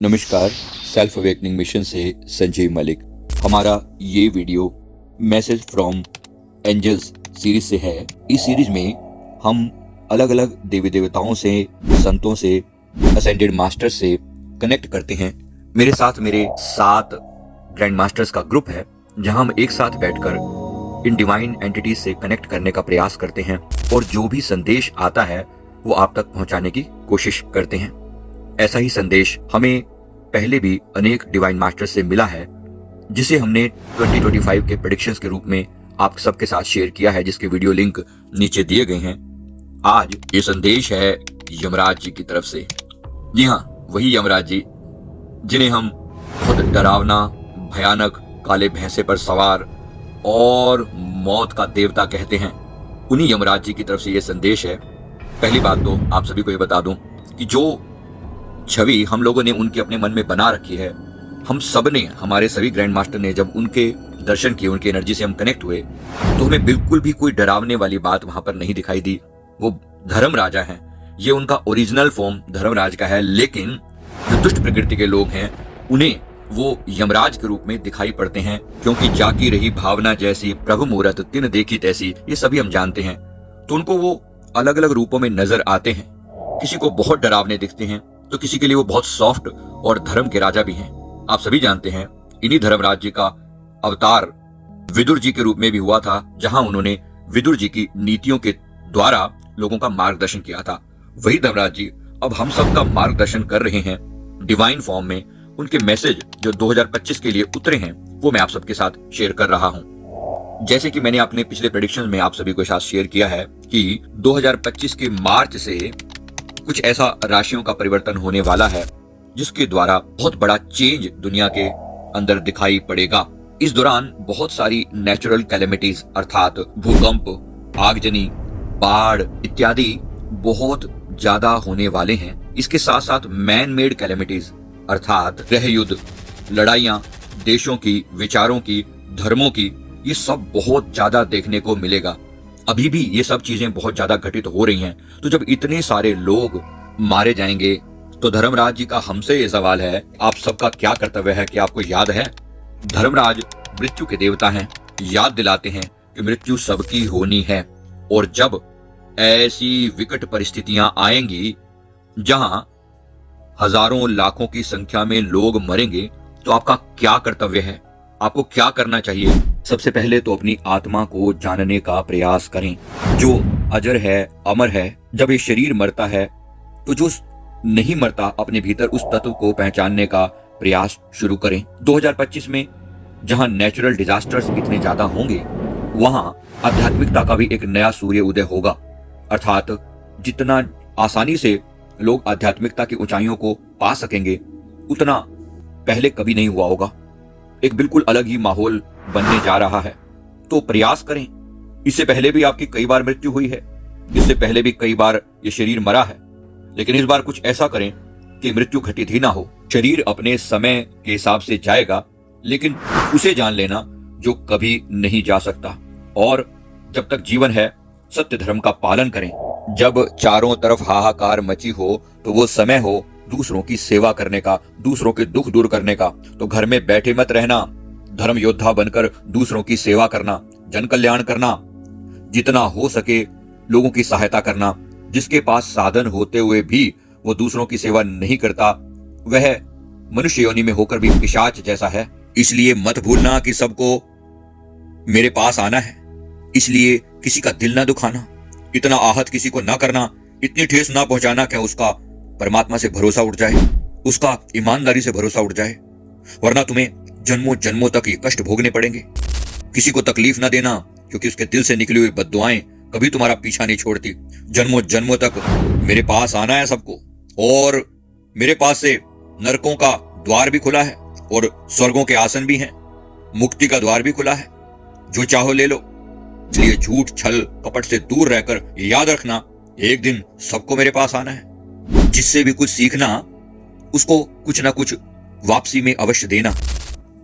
नमस्कार। Self awakening mission से संजय मलिक। हमारा ये video message from angels series से है। इस सीरीज में हम अलग अलग देवी देवताओं से, संतों से, असेंडेड मास्टर्स से कनेक्ट करते हैं। मेरे साथ मेरे 7 ग्रैंड मास्टर्स का ग्रुप है, जहां हम एक साथ बैठकर इन डिवाइन एंटिटीज से कनेक्ट करने का प्रयास करते हैं और जो भी संदेश आता है वो आप तक पहुंचाने की कोशिश करते हैं। ऐसा ही संदेश हमें पहले भी अनेक डिवाइन मास्टर से मिला है, जिसे हमने 2025 के प्रेडिक्शंस के रूप में आप सबके साथ शेयर किया है, जिसके वीडियो लिंक नीचे दिए गए हैं। आज ये संदेश है यमराज जी की तरफ से। जी हाँ, वही यमराज जी जिन्हें हम बहुत डरावना, भयानक, काले भैंसे पर सवार और मौत का देवता कहते हैं। उन्हीं यमराज जी की तरफ से ये संदेश है। पहली बात तो आप सभी को ये बता दूं कि जो छवि हम लोगों ने उनके अपने मन में बना रखी है, हम सब ने, हमारे सभी ग्रैंड मास्टर ने जब उनके दर्शन किए, उनकी एनर्जी से हम कनेक्ट हुए, तो हमें बिल्कुल भी कोई डरावने वाली बात वहां पर नहीं दिखाई दी। वो धर्म राजा हैं, ये उनका ओरिजिनल फॉर्म धर्मराज का है, लेकिन जो दुष्ट प्रकृति के लोग हैं उन्हें वो यमराज के रूप में दिखाई पड़ते हैं, क्योंकि जाकी रही भावना जैसी, प्रभु मूरत तिन देखी तैसी, ये सभी हम जानते हैं। तो उनको वो अलग अलग रूपों में नजर आते हैं। किसी को बहुत डरावने दिखते हैं, तो किसी के लिए वो बहुत सॉफ्ट और धर्म के राजा भी हैं। आप सभी जानते हैं, इन्हीं धर्मराज जी का अवतार विदुर जी के रूप में भी हुआ था, जहां उन्होंने विदुर जी की नीतियों के द्वारा लोगों का मार्गदर्शन किया था। वही धर्मराज जी अब हम सबका मार्गदर्शन कर रहे हैं डिवाइन फॉर्म में। उनके मैसेज जो 2025 के लिए उतरे हैं वो मैं आप सबके साथ शेयर कर रहा हूं। जैसे कि मैंने अपने पिछले प्रेडिक्शन में आप सभी को साथ शेयर किया है कि 2025 के मार्च से कुछ ऐसा राशियों का परिवर्तन होने वाला है, जिसके द्वारा बहुत बड़ा चेंज दुनिया के अंदर दिखाई पड़ेगा। इस दौरान बहुत सारी नेचुरल कैलेमिटीज अर्थात भूकंप, आगजनी, बाढ़ इत्यादि बहुत ज्यादा होने वाले हैं। इसके साथ साथ मैन मेड कैलेमिटीज अर्थात गृह युद्ध, लड़ाइयां, देशों की, विचारों की, धर्मों की, ये सब बहुत ज्यादा देखने को मिलेगा। अभी भी ये सब चीजें बहुत ज्यादा घटित हो रही हैं। तो जब इतने सारे लोग मारे जाएंगे, तो धर्मराज जी का हमसे ये सवाल है, आप सबका क्या कर्तव्य है कि आपको याद है, धर्मराज मृत्यु के देवता हैं, याद दिलाते हैं कि मृत्यु सबकी होनी है। और जब ऐसी विकट परिस्थितियां आएंगी जहां हजारों लाखों की संख्या में लोग मरेंगे, तो आपका क्या कर्तव्य है, आपको क्या करना चाहिए? सबसे पहले तो अपनी आत्मा को जानने का प्रयास करें, जो अजर है, अमर है। जब ये शरीर मरता है, तो जो नहीं मरता, अपने भीतर उस तत्व को पहचानने का प्रयास शुरू करें। 2025 में जहां नेचुरल डिजास्टर्स इतने ज्यादा होंगे, वहां आध्यात्मिकता का भी एक नया सूर्य उदय होगा। अर्थात जितना आसानी से लोग आध्यात्मिकता की ऊंचाइयों को पा सकेंगे, उतना पहले कभी नहीं हुआ होगा। एक बिल्कुल अलग ही माहौल बनने जा रहा है। तो प्रयास करें। इससे पहले भी आपकी कई बार मृत्यु हुई है, इससे पहले भी कई बार ये शरीर मरा है, लेकिन इस बार कुछ ऐसा करें कि मृत्यु घटित ही ना हो। शरीर अपने समय के हिसाब से जाएगा, लेकिन उसे जान लेना जो कभी नहीं जा सकता। और जब तक जीवन है, सत्य धर्म का पालन करें। जब चारों तरफ हाहाकार मची हो, तो वो समय हो दूसरों की सेवा करने का, दूसरों के दुख दूर करने का। तो घर में बैठे मत रहना, धर्म योद्धा बनकर दूसरों की सेवा करना, जन कल्याण करना, जितना हो सके लोगों की सहायता करना। जिसके पास साधन होते हुए भी वो दूसरों की सेवा नहीं करता, वह मनुष्य योनि में होकर भी पिशाच जैसा है। इसलिए मत भूलना कि सबको मेरे पास आना है, इसलिए किसी का दिल ना दुखाना, इतना आहत किसी को ना करना, इतनी ठेस ना पहुंचाना कि उसका परमात्मा से भरोसा उठ जाए, उसका ईमानदारी से भरोसा उठ जाए, वरना तुम्हें जन्मों जन्मों तक ये कष्ट भोगने पड़ेंगे। किसी को तकलीफ ना देना, क्योंकि उसके दिल से निकली हुई बद्दुआएं कभी तुम्हारा पीछा नहीं छोड़ती। जन्मों जन्मों तक मेरे पास आना है सबको, और मेरे पास से नरकों का द्वार भी खुला है और स्वर्गों के आसन भी हैं, मुक्ति का द्वार भी खुला है, जो चाहो ले लो। इसलिए झूठ, छल, कपट से दूर रहकर याद रखना, एक दिन सबको मेरे पास आना है। जिससे भी कुछ सीखना, उसको कुछ ना कुछ वापसी में अवश्य देना।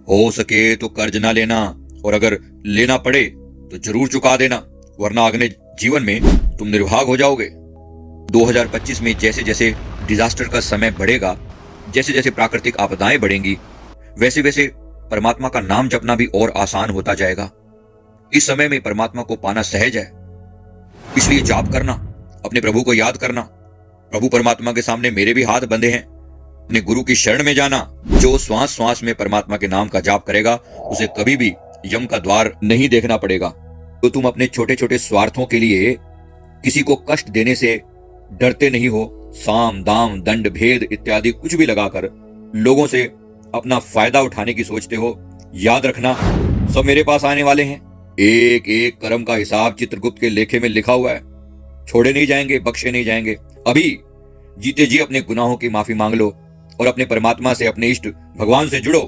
हो सके तो कर्ज ना लेना, और अगर लेना पड़े तो जरूर चुका देना, वरना अगले जीवन में तुम निर्भाग हो जाओगे। 2025 में जैसे जैसे डिजास्टर का समय बढ़ेगा, जैसे जैसे प्राकृतिक आपदाएं बढ़ेंगी वैसे वैसे परमात्मा का नाम जपना भी और आसान होता जाएगा। इस समय में परमात्मा को पाना सहज है, इसलिए जाप करना, अपने प्रभु को याद करना। प्रभु परमात्मा के सामने मेरे भी हाथ बंधे हैं, अपने गुरु की शरण में जाना। जो श्वास श्वास में परमात्मा के नाम का जाप करेगा उसे कभी भी यम का द्वार नहीं देखना पड़ेगा। तो तुम अपने छोटे छोटे स्वार्थों के लिए किसी को कष्ट देने से डरते नहीं हो। साम दाम दंड भेद इत्यादि कुछ भी लगाकर लोगों से अपना फायदा उठाने की सोचते हो। याद रखना, सब मेरे पास आने वाले हैं। एक एक कर्म का हिसाब चित्रगुप्त के लेखे में लिखा हुआ है, छोड़े नहीं जाएंगे, बख्शे नहीं जाएंगे। अभी जीते जी अपने गुनाहों की माफी मांग लो और अपने परमात्मा से, अपने इष्ट भगवान से जुड़ो।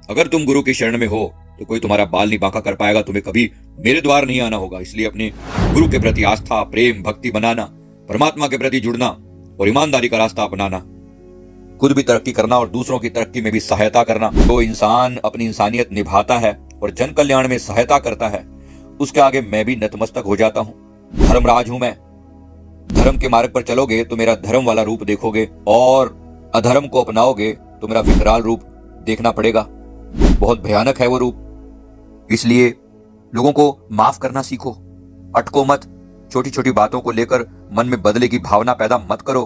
अगर तुम गुरु की शरण में हो तो कोई तुम्हारा बाल नहीं बांका कर पाएगा, तुम्हें कभी मेरे द्वार नहीं आना होगा। इसलिए अपने गुरु के प्रति आस्था, प्रेम, भक्ति बनाना, परमात्मा के प्रति जुड़ना और ईमानदारी का रास्ता अपनाना, खुद भी तरक्की करना और दूसरों की तरक्की में भी सहायता करना। तो इंसान अपनी इंसानियत निभाता है और जन कल्याण में सहायता करता है, उसके आगे मैं भी नतमस्तक हो जाता हूं। धर्मराज हूं मैं। धर्म के मार्ग पर चलोगे तो मेरा धर्म वाला रूप देखोगे और अधर्म को अपनाओगे तो मेरा विकराल रूप देखना पड़ेगा। बहुत भयानक है वो रूप। इसलिए लोगों को माफ करना सीखो, अटको मत। छोटी छोटी बातों को लेकर मन में बदले की भावना पैदा मत करो,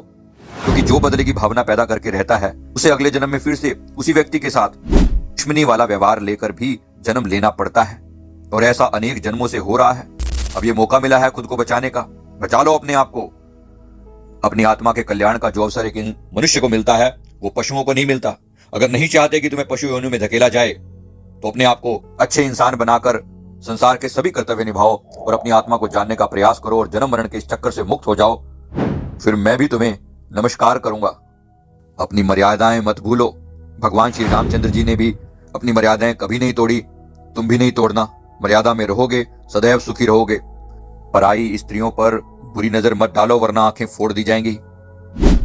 क्योंकि जो बदले की भावना पैदा करके रहता है उसे अगले जन्म में फिर से उसी व्यक्ति के साथ दुश्मनी वाला व्यवहार लेकर भी जन्म लेना पड़ता है। और ऐसा अनेक जन्मों से हो रहा है। अब ये मौका मिला है खुद को बचाने का। बचा लो अपने आप को। अपनी आत्मा के कल्याण का जो अवसर एक मनुष्य को मिलता है वो पशुओं को नहीं मिलता। अगर नहीं चाहते कि तुम्हें पशु योनि में धकेला जाए तो अपने आप को अच्छे इंसान बनाकर संसार के सभी कर्तव्य निभाओ और अपनी आत्मा को जानने का प्रयास करो और जन्म मरण के इस चक्कर से मुक्त हो जाओ। फिर मैं भी तुम्हें नमस्कार करूंगा। अपनी मर्यादाएं मत भूलो। भगवान श्री रामचंद्र जी ने भी अपनी मर्यादाएं कभी नहीं तोड़ी, तुम भी नहीं तोड़ना। मर्यादा में रहोगे, सदैव सुखी रहोगे। पराई स्त्रियों पर बुरी नजर मत डालो, वरना आंखें फोड़ दी जाएंगी।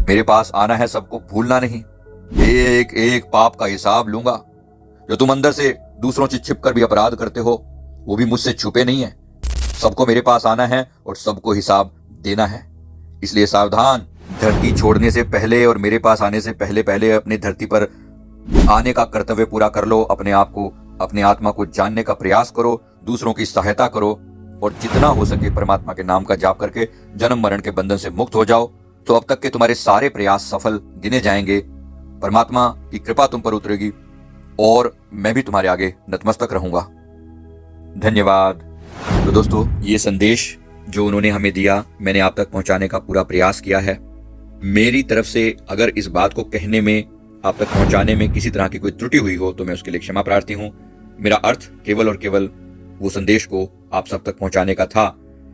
मेरे पास आना है, सबको भूलना नहीं। एक एक पाप का हिसाब लूंगा। जो तुम अंदर से दूसरों से छिपकर भी अपराध करते हो वो भी मुझसे छुपे नहीं है। सबको मेरे पास आना है और सबको हिसाब देना है। इसलिए सावधान। धरती छोड़ने से पहले और मेरे पास आने से पहले पहले अपनी धरती पर आने का कर्तव्य पूरा कर लो। अपने आप को, अपने आत्मा को जानने का प्रयास करो, दूसरों की सहायता करो और जितना हो सके परमात्मा के नाम का जाप करके जन्म मरण के बंधन से मुक्त हो जाओ। तो अब तक के तुम्हारे सारे प्रयास सफल गिने जाएंगे। परमात्मा की कृपा तुम पर उतरेगी और मैं भी तुम्हारे आगे नतमस्तक रहूंगा। धन्यवाद। तो दोस्तों, ये संदेश जो उन्होंने हमें दिया मैंने आप तक पहुंचाने का पूरा प्रयास किया है। मेरी तरफ से अगर इस बात को कहने में, आप तक पहुंचाने में किसी तरह की कोई त्रुटि हुई हो तो मैं उसके लिए क्षमा प्रार्थी हूं। मेरा अर्थ केवल और केवल वो संदेश को आप सब तक पहुंचाने का था।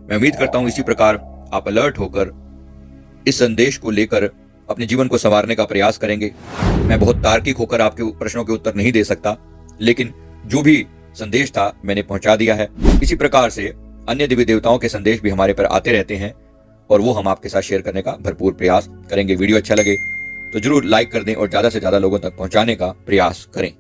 मैं उम्मीद करता हूं इसी प्रकार आप अलर्ट होकर इस संदेश को लेकर अपने जीवन को संवारने का प्रयास करेंगे। मैं बहुत तार्किक होकर आपके प्रश्नों के उत्तर नहीं दे सकता, लेकिन जो भी संदेश था मैंने पहुंचा दिया है। इसी प्रकार से अन्य देवी देवताओं के संदेश भी हमारे पर आते रहते हैं और वो हम आपके साथ शेयर करने का भरपूर प्रयास करेंगे। वीडियो अच्छा लगे तो जरूर लाइक कर दें और ज्यादा से ज्यादा लोगों तक पहुंचाने का प्रयास करें।